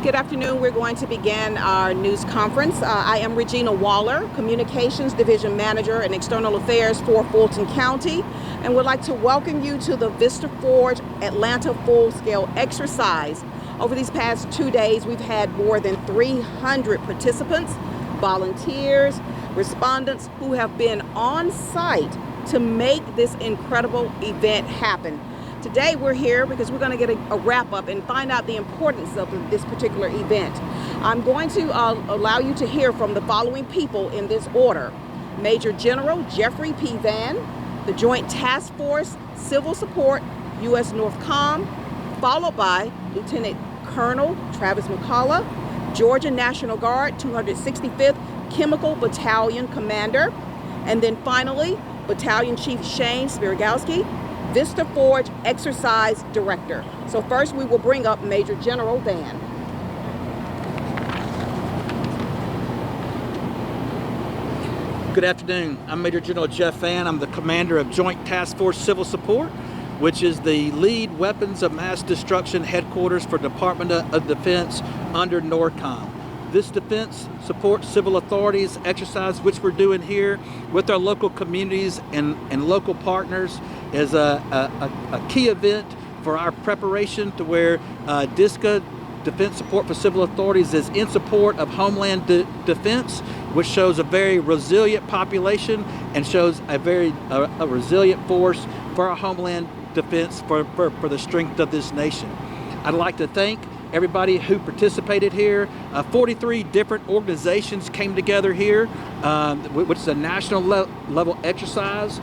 Good afternoon. We're going to begin our news conference. I am Regina Waller, Communications Division Manager and External Affairs for Fulton County, and would like to welcome you to the Vista Forge Atlanta full-scale exercise. Over these past 2 days, we've had more than 300 participants, volunteers, respondents who have been on site to make this incredible event happen. Today we're here because we're going to get a wrap-up and find out the importance of this particular event. I'm going to allow you to hear from the following people in this order. Major General Jeffrey P. Van, the Joint Task Force Civil Support, U.S. Northcom, followed by Lieutenant Colonel Travis McCullough, Georgia National Guard 265th Chemical Battalion Commander, and then finally Battalion Chief Shane Spirigowski, Vista Forge Exercise Director. So first we will bring up Major General Van. Good afternoon. I'm Major General Jeff Van. I'm the commander of Joint Task Force Civil Support, which is the lead weapons of mass destruction headquarters for Department of Defense under NORCOM. This defense supports civil authorities exercise, which we're doing here with our local communities and local partners, is a key event for our preparation to where DISCA, Defense Support for Civil Authorities, is in support of Homeland Defense, which shows a very resilient population and shows a very resilient force for our Homeland Defense for the strength of this nation. I'd like to thank everybody who participated here. 43 different organizations came together here, which is a national level exercise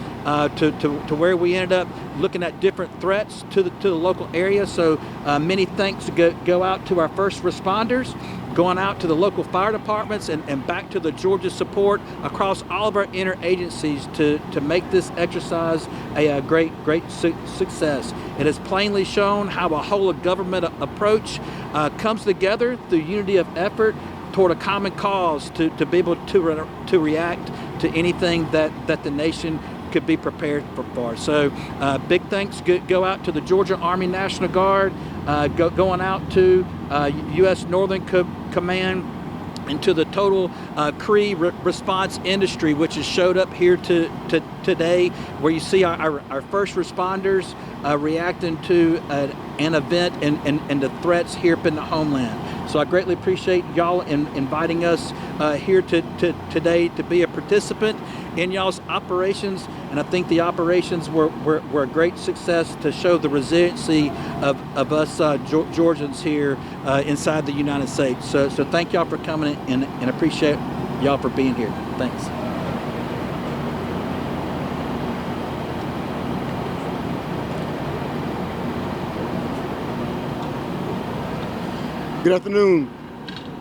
to where we ended up looking at different threats to the local area. So many thanks to go out to our first responders, going out to the local fire departments, and back to the Georgia support across all of our interagencies to make this exercise a great success. It has plainly shown how a whole of government approach comes together through unity of effort toward a common cause to be able to react to anything that the nation could be prepared for. So big thanks go out to the Georgia Army National Guard, going out to U.S. Northern Command, and to the total Cree response industry, which has showed up here today, where you see our first responders reacting to an event and the threats here up in the homeland. So I greatly appreciate y'all inviting us here today to be a participant in y'all's operations, and I think the operations were a great success to show the resiliency of us Georgians here inside the United States. So thank y'all for coming and appreciate y'all for being here. Thanks. Good afternoon.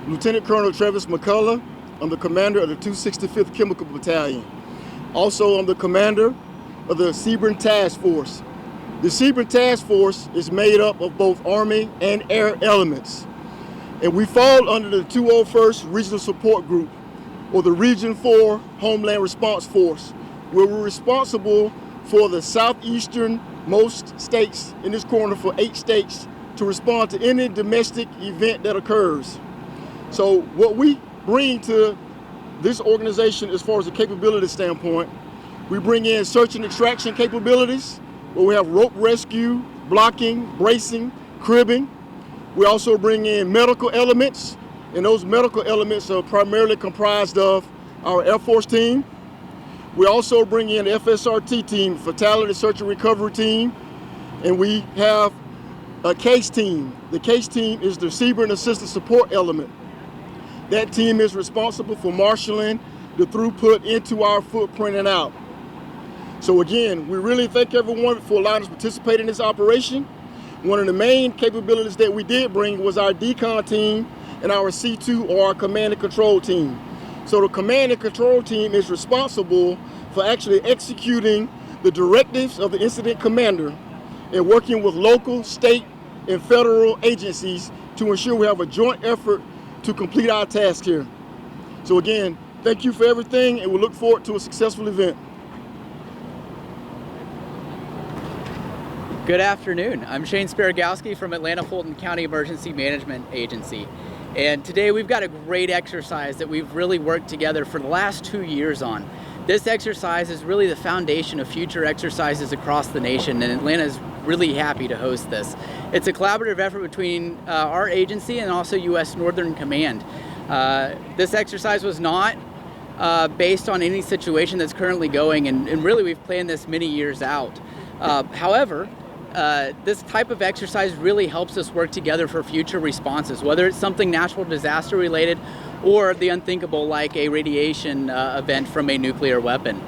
Lieutenant Colonel Travis McCullough. I'm the commander of the 265th Chemical Battalion. Also, I'm the commander of the Sebring Task Force. The Sebring Task Force is made up of both Army and Air elements. And we fall under the 201st Regional Support Group, or the Region 4 Homeland Response Force, where we're responsible for the southeastern most states in this corner, for 8 states, to respond to any domestic event that occurs. So what we bring to this organization as far as the capability standpoint, we bring in search and extraction capabilities, where we have rope rescue, blocking, bracing, cribbing. We also bring in medical elements, and those medical elements are primarily comprised of our Air Force team. We also bring in the FSRT team, Fatality Search and Recovery team, and we have a case team. The case team is the Sebring Assistant Support element. That team is responsible for marshaling the throughput into our footprint and out. So again, we really thank everyone for allowing us to participate in this operation. One of the main capabilities that we did bring was our decon team and our C2, or our command and control team. So the command and control team is responsible for actually executing the directives of the incident commander and working with local, state, and federal agencies to ensure we have a joint effort to complete our task here. So again, thank you for everything, and we look forward to a successful event. Good afternoon. I'm Shane Spirigowski from Atlanta Fulton County Emergency Management Agency. And today we've got a great exercise that we've really worked together for the last 2 years on. This exercise is really the foundation of future exercises across the nation, and Atlanta is really happy to host this. It's a collaborative effort between our agency and also U.S. Northern Command. This exercise was not based on any situation that's currently going, and really we've planned this many years out. However, this type of exercise really helps us work together for future responses, whether it's something natural disaster related or the unthinkable like a radiation event from a nuclear weapon.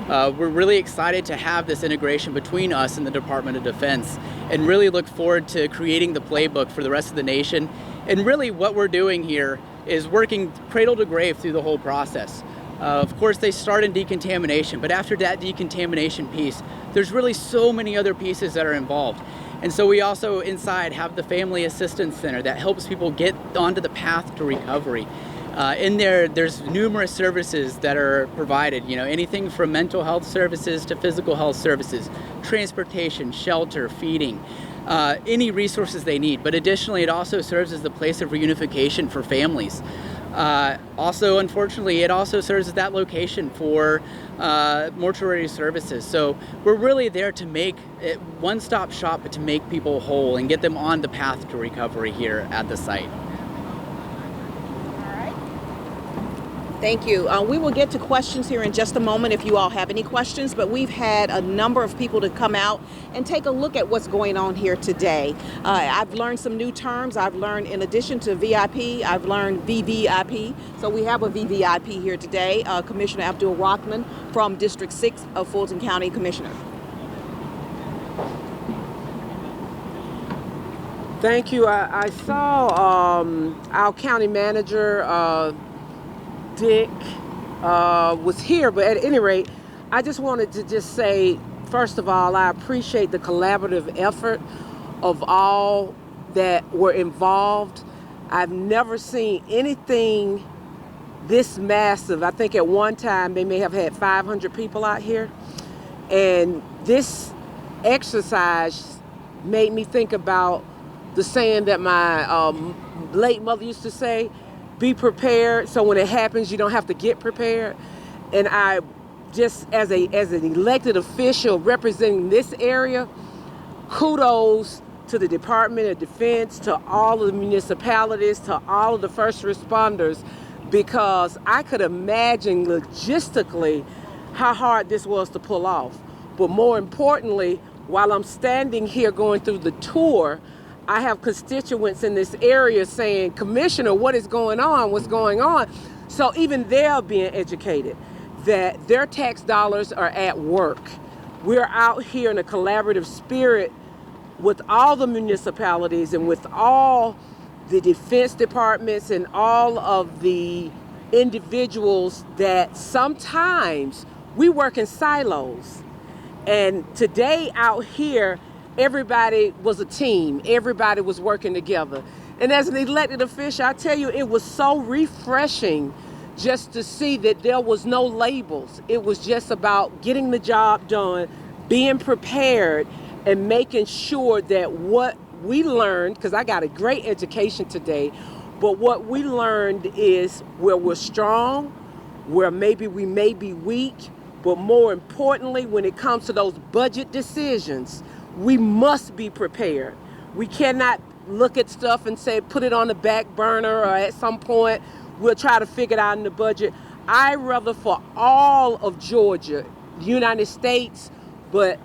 We're really excited to have this integration between us and the Department of Defense, and really look forward to creating the playbook for the rest of the nation. And really what we're doing here is working cradle to grave through the whole process. Of course, they start in decontamination, but after that decontamination piece, there's really so many other pieces that are involved. And so we also inside have the Family Assistance Center that helps people get onto the path to recovery. In there's numerous services that are provided, anything from mental health services to physical health services, transportation, shelter, feeding, any resources they need. But additionally, it also serves as the place of reunification for families. Also, unfortunately, it also serves as that location for mortuary services. So we're really there to make it one-stop shop, but to make people whole and get them on the path to recovery here at the site. Thank you. We will get to questions here in just a moment if you all have any questions, but we've had a number of people to come out and take a look at what's going on here today. I've learned some new terms. I've learned, in addition to VIP, I've learned VVIP. So we have a VVIP here today, Commissioner Abdul Rahman from District 6 of Fulton County. Commissioner. Thank you. I saw our county manager, Dick, was here, but at any rate, I just wanted to just say, first of all, I appreciate the collaborative effort of all that were involved. I've never seen anything this massive. I think at one time they may have had 500 people out here, and this exercise made me think about the saying that my late mother used to say: be prepared, so when it happens, you don't have to get prepared. And I just, as an elected official representing this area, kudos to the Department of Defense, to all of the municipalities, to all of the first responders, because I could imagine logistically how hard this was to pull off. But more importantly, while I'm standing here going through the tour, I have constituents in this area saying, Commissioner, what is going on? What's going on? So even they're being educated that their tax dollars are at work. We're out here in a collaborative spirit with all the municipalities and with all the defense departments and all of the individuals that sometimes we work in silos. And today out here, everybody was a team. Everybody was working together. And as an elected official, I tell you, it was so refreshing just to see that there was no labels. It was just about getting the job done, being prepared, and making sure that what we learned, because I got a great education today, but what we learned is where we're strong, where maybe we may be weak, but more importantly, when it comes to those budget decisions, we must be prepared. We cannot look at stuff and say, put it on the back burner, or at some point we'll try to figure it out in the budget. I rather for all of Georgia, the United States, but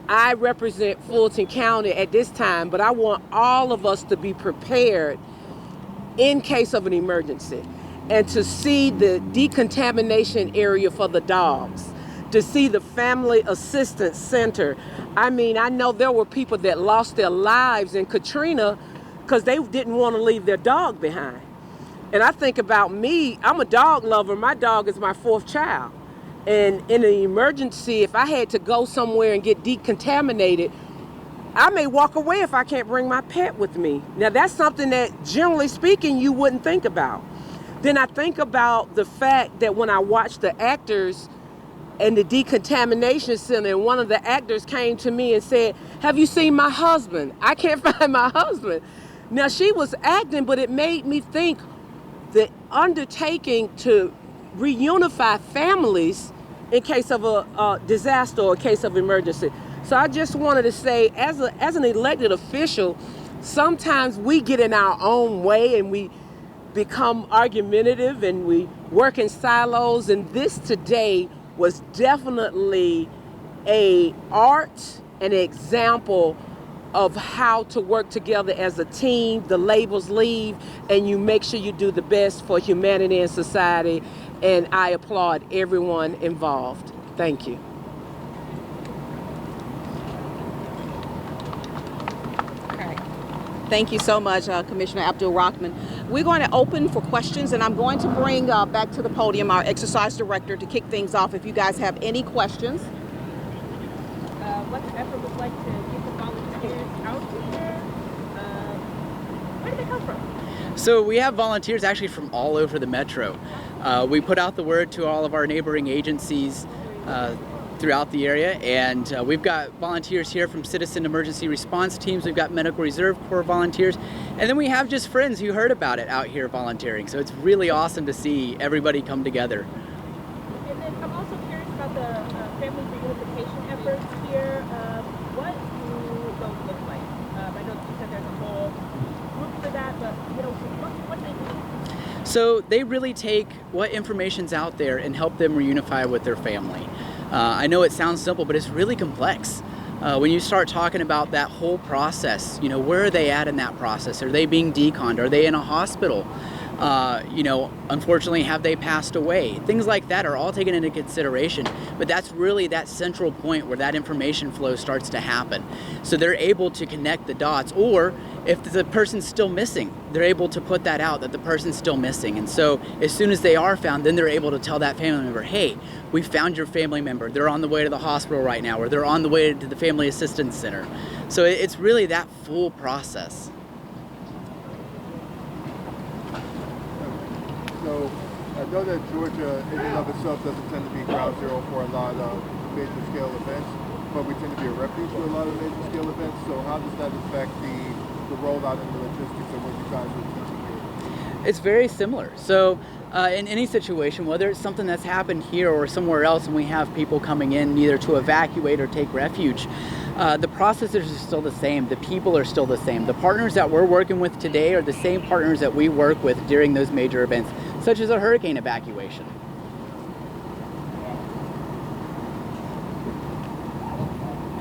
I represent Fulton County at this time, but I want all of us to be prepared in case of an emergency. And to see the decontamination area for the dogs, to see the Family Assistance Center. I mean, I know there were people that lost their lives in Katrina because they didn't want to leave their dog behind. And I think about me, I'm a dog lover. My dog is my fourth child. And in an emergency, if I had to go somewhere and get decontaminated, I may walk away if I can't bring my pet with me. Now, that's something that, generally speaking, you wouldn't think about. Then I think about the fact that when I watch the actors in the decontamination center, and one of the actors came to me and said, have you seen my husband? I can't find my husband. Now, she was acting, but it made me think, the undertaking to reunify families in case of a disaster or a case of emergency. So I just wanted to say, as an elected official, sometimes we get in our own way and we become argumentative and we work in silos, and this today was definitely an art, an example of how to work together as a team. The labels leave and you make sure you do the best for humanity and society, and I applaud everyone involved. Thank you. Okay. Thank you so much, Commissioner Abdul-Rahman. We're going to open for questions, and I'm going to bring back to the podium our exercise director to kick things off if you guys have any questions. What the effort was like to get the volunteers out here? Where did they come from? So we have volunteers actually from all over the metro. We put out the word to all of our neighboring agencies throughout the area, and we've got volunteers here from citizen emergency response teams. We've got Medical Reserve Corps volunteers, and then we have just friends who heard about it out here volunteering. So it's really awesome to see everybody come together. And then I'm also curious about the family reunification efforts here. What do those look like? I know that you said there's a whole group for that, but what do they do? So they really take what information's out there and help them reunify with their family. I know it sounds simple, but it's really complex. When you start talking about that whole process, where are they at in that process? Are they being deconned? Are they in a hospital? Unfortunately, have they passed away? Things like that are all taken into consideration, but that's really that central point where that information flow starts to happen. So they're able to connect the dots, or if the person's still missing, they're able to put that out that the person's still missing. And so as soon as they are found, then they're able to tell that family member, hey, we found your family member. They're on the way to the hospital right now, or they're on the way to the Family Assistance Center. So it's really that full process. So I know that Georgia in and of itself doesn't tend to be ground zero for a lot of major scale events, but we tend to be a refuge for a lot of major scale events. So how does that affect the rollout and the logistics of what you guys are teaching here? It's very similar. So in any situation, whether it's something that's happened here or somewhere else, and we have people coming in either to evacuate or take refuge, the processes are still the same. The people are still the same. The partners that we're working with today are the same partners that we work with during those major events, such as a hurricane evacuation.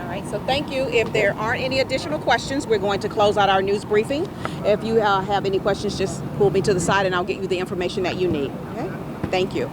All right, so thank you. If there aren't any additional questions, we're going to close out our news briefing. If you have any questions, just pull me to the side and I'll get you the information that you need. Okay? Thank you.